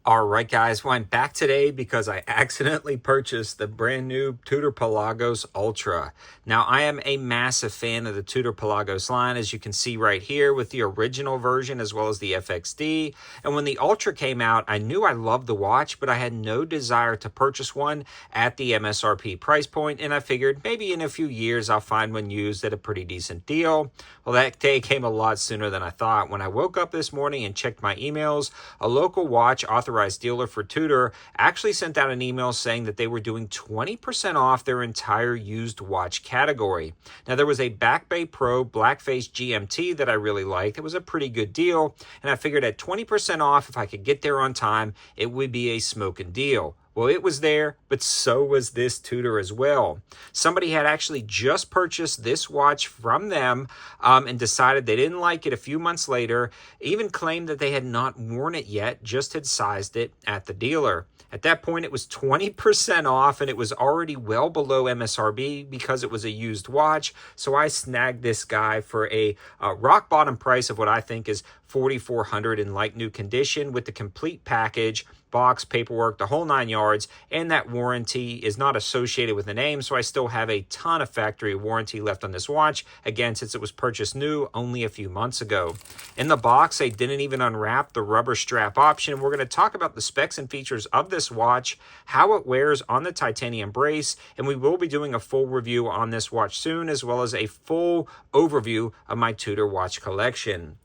All right, guys. Well, I'm back today because I accidentally purchased the brand new Tudor Pelagos Ultra. Now, I am a massive fan of the Tudor Pelagos line, as you can see right here with the original version as well as the FXD. And when the Ultra came out, I knew I loved the watch, but I had no desire to purchase one at the MSRP price point. And I figured maybe in a few years I'll find one used at a pretty decent deal. Well, that day came a lot sooner than I thought. When I woke up this morning and checked my emails, a local watch authorized dealer for Tudor actually sent out an email saying that they were doing 20% off their entire used watch category. Now, there was a Back Bay Pro Blackface GMT that I really liked. It was a pretty good deal, and I figured at 20% off, if I could get there on time, it would be a smoking deal. Well, it was there, but so was this Tudor as well. Somebody had actually just purchased this watch from them and decided they didn't like it a few months later, even claimed that they had not worn it yet, just had sized it at the dealer. At that point, it was 20% off, and it was already well below MSRP because it was a used watch. So I snagged this guy for a rock bottom price of what I think is $4,400 in like new condition with the complete package, box, paperwork, the whole 9 yards, and that warranty is not associated with the name, so I still have a ton of factory warranty left on this watch, again, since it was purchased new only a few months ago. In the box, they didn't even unwrap the rubber strap option. We're going to talk about the specs and features of this watch, how it wears on the titanium brace, and we will be doing a full review on this watch soon, as well as a full overview of my Tudor watch collection.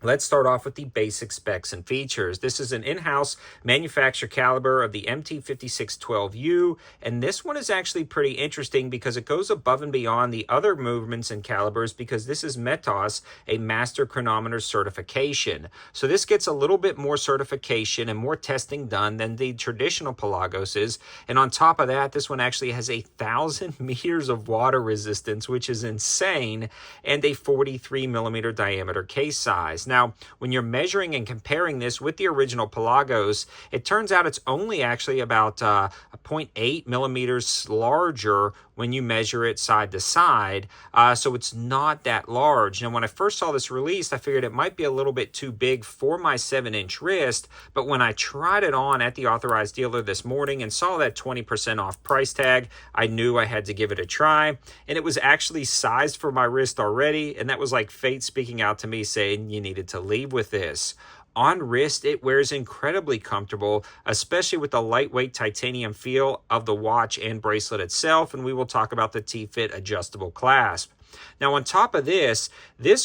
Let's start off with the basic specs and features. This is an in-house manufactured caliber of the MT5612U, and this one is actually pretty interesting because it goes above and beyond the other movements and calibers because this is METOS, a master chronometer certification. So this gets a little bit more certification and more testing done than the traditional Pelagos is, and on top of that, this one actually has 1,000 meters of water resistance, which is insane, and a 43 millimeter diameter case size. Now, when you're measuring and comparing this with the original Pelagos, it turns out it's only actually about 0.8 millimeters larger when you measure it side to side, so it's not that large. Now, when I first saw this released, I figured it might be a little bit too big for my 7-inch wrist, but when I tried it on at the authorized dealer this morning and saw that 20% off price tag, I knew I had to give it a try, and it was actually sized for my wrist already, and that was like fate speaking out to me saying you needed to leave with this. On wrist, it wears incredibly comfortable, especially with the lightweight titanium feel of the watch and bracelet itself, and we will talk about the T-Fit adjustable clasp. Now, on top of this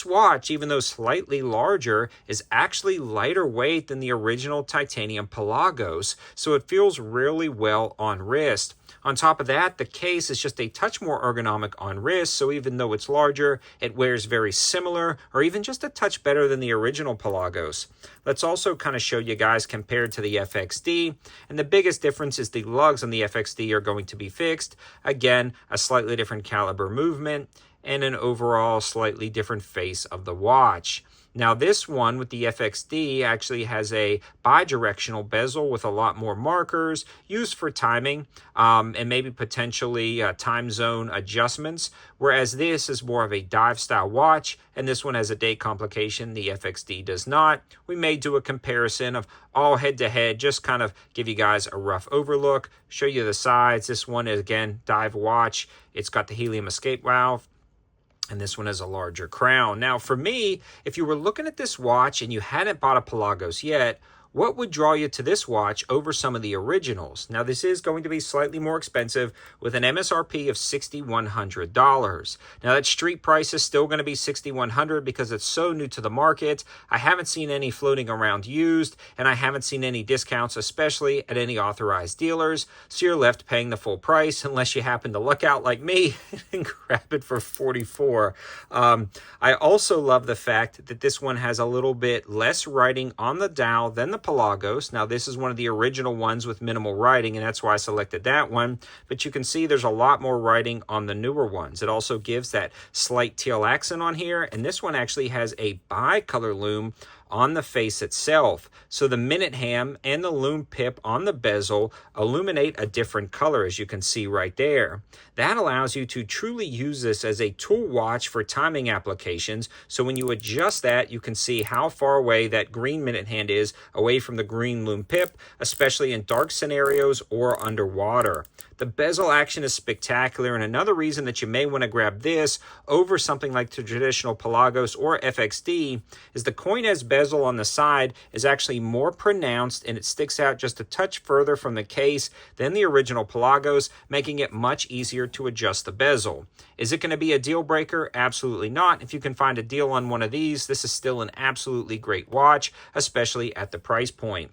watch, even though slightly larger, is actually lighter weight than the original titanium Pelagos, so it feels really well on wrist. On top of that, the case is just a touch more ergonomic on wrist, so even though it's larger, it wears very similar or even just a touch better than the original Pelagos. Let's also kind of show you guys compared to the FXD, and the biggest difference is the lugs on the FXD are going to be fixed. Again, a slightly different caliber movement and an overall slightly different face of the watch. Now, this one with the FXD actually has a bi-directional bezel with a lot more markers used for timing and maybe potentially time zone adjustments, whereas this is more of a dive-style watch, and this one has a date complication. The FXD does not. We may do a comparison of all head-to-head, just kind of give you guys a rough overlook, show you the sides. This one is, again, dive watch. It's got the helium escape valve, and this one has a larger crown. Now, for me, if you were looking at this watch and you hadn't bought a Pelagos yet, what would draw you to this watch over some of the originals? Now, this is going to be slightly more expensive with an MSRP of $6,100. Now, that street price is still going to be $6,100 because it's so new to the market. I haven't seen any floating around used, and I haven't seen any discounts, especially at any authorized dealers. So you're left paying the full price unless you happen to look out like me and grab it for $44. I also love the fact that this one has a little bit less writing on the dial than the Pelagos. Now, this is one of the original ones with minimal writing, and that's why I selected that one. But you can see there's a lot more writing on the newer ones. It also gives that slight teal accent on here, and this one actually has a bi-color lume on the face itself. So the minute hand and the lume pip on the bezel illuminate a different color, as you can see right there. That allows you to truly use this as a tool watch for timing applications. So when you adjust that, you can see how far away that green minute hand is away from the green lume pip, especially in dark scenarios or underwater. The bezel action is spectacular, and another reason that you may want to grab this over something like the traditional Pelagos or FXD is the coin as bezel on the side is actually more pronounced, and it sticks out just a touch further from the case than the original Pelagos, making it much easier to adjust the bezel. Is it going to be a deal breaker? Absolutely not. If you can find a deal on one of these, this is still an absolutely great watch, especially at the price point.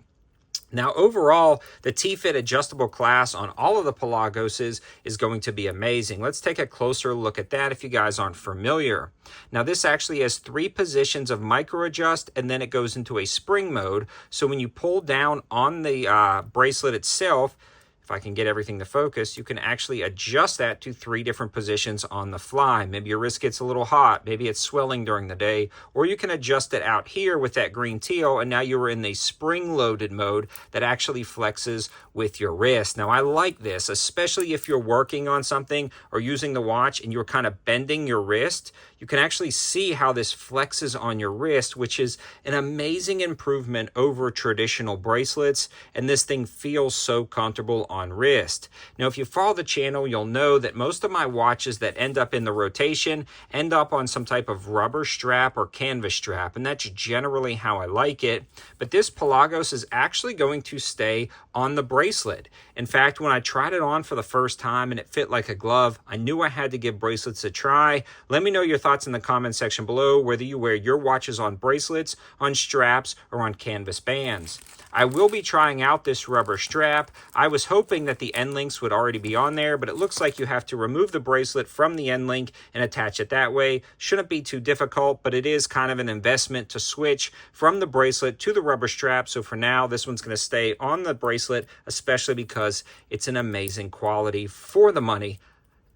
Now, overall, the T-Fit adjustable class on all of the Pelagoses is going to be amazing. Let's take a closer look at that if you guys aren't familiar. Now, this actually has 3 positions of micro adjust, and then it goes into a spring mode. So when you pull down on the bracelet itself, if I can get everything to focus, you can actually adjust that to 3 different positions on the fly. Maybe your wrist gets a little hot, maybe it's swelling during the day, or you can adjust it out here with that green teal, and now you're in the spring-loaded mode that actually flexes with your wrist. Now, I like this, especially if you're working on something or using the watch and you're kind of bending your wrist. You can actually see how this flexes on your wrist, which is an amazing improvement over traditional bracelets, and this thing feels so comfortable on wrist. Now, if you follow the channel, you'll know that most of my watches that end up in the rotation end up on some type of rubber strap or canvas strap, and that's generally how I like it. But this Pelagos is actually going to stay on the bracelet. In fact, when I tried it on for the first time and it fit like a glove, I knew I had to give bracelets a try. Let me know your thoughts in the comment section below, whether you wear your watches on bracelets, on straps, or on canvas bands. I will be trying out this rubber strap. I was hoping that the end links would already be on there, but it looks like you have to remove the bracelet from the end link and attach it that way. Shouldn't be too difficult, but it is kind of an investment to switch from the bracelet to the rubber strap. So for now, this one's going to stay on the bracelet, especially because it's an amazing quality for the money,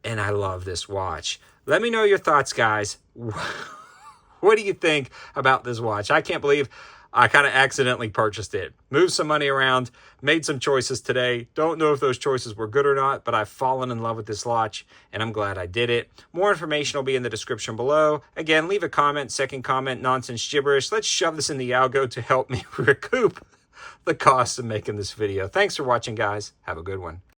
and I love this watch. Let me know your thoughts, guys. What do you think about this watch? I can't believe I kind of accidentally purchased it. Moved some money around, made some choices today. Don't know if those choices were good or not, but I've fallen in love with this watch, and I'm glad I did it. More information will be in the description below. Again, leave a comment, second comment, nonsense gibberish. Let's shove this in the algo to help me recoup the cost of making this video. Thanks for watching, guys. Have a good one.